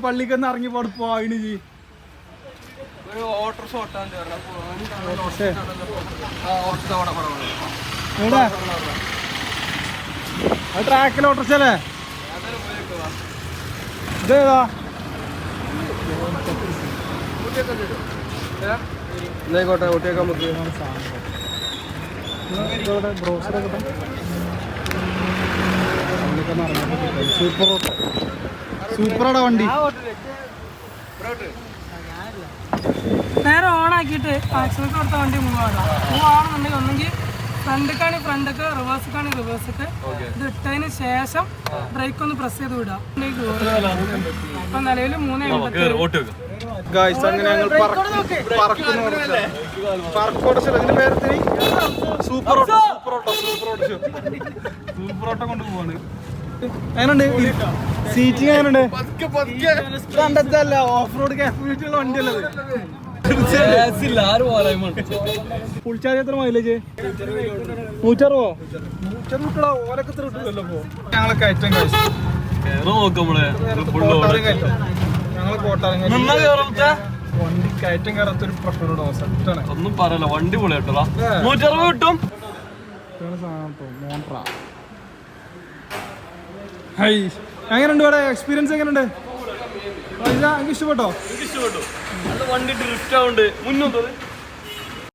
പള്ളിക്കൊന്ന് ഇറങ്ങി പോയിന് ജി ട്രാക്കിൽ ഓട്ടർച്ചല്ലേ ഇതേതാ ഇതായിക്കോട്ടെ ഊട്ടിയൊക്കെ നമുക്ക് ബ്രോസറൊക്കെ സൂപ്പർ സൂപ്പറാടാ വണ്ടി. നേരെ ഓണാക്കിയിട്ട് ആക്സിഡന്റ് കൊടുത്ത വണ്ടി മൂവാണെന്നുണ്ടെങ്കിൽ ഒന്നെങ്കിൽ ഫ്രണ്ടിക്കാണ് ഫ്രണ്ടൊക്കെ റിവേഴ്സിക്കാണ് റിവേഴ്സൊക്കെ ഇത് ഇട്ടതിന് ശേഷം ബ്രേക്ക് ഒന്ന് പ്രസ് ചെയ്ത് വിടാം. അപ്പൊ നിലവിൽ 387. അങ്ങനെ ഞങ്ങൾ സൂപ്പർ ഓട്ടോ കൊണ്ട് പോവാണ്. എങ്ങനുണ്ട് സീറ്റിംഗ്? എങ്ങനുണ്ട്? കണ്ടല്ല ഓഫ് റോഡ് കാപ്പബിലിറ്റി ഉള്ള വണ്ടിയല്ലത്. ഫുൾ ചാർജ് എത്ര മൈലേജ്? 160 ഓരൊക്കെ കിട്ടില്ലല്ലോ. ഞങ്ങളെ കയറ്റം ഞങ്ങള് കോട്ടാരം വണ്ടി കയറ്റം കയറാത്തൊരു പ്രശ്നമുണ്ടോ? സെറ്റാണ്, ഒന്നും പറയല. വണ്ടി പൊളിയാട്ടോ. 160 കിട്ടും. എങ്ങനെയുണ്ട് ഇവിടെ എക്സ്പീരിയൻസ്? എങ്ങനെയുണ്ട്? എനിക്ക് ഇഷ്ടപ്പെട്ടോ? വണ്ടി ഡ്രിഫ്റ്റ് ആവുന്നുണ്ട് മുന്നോട്ട്.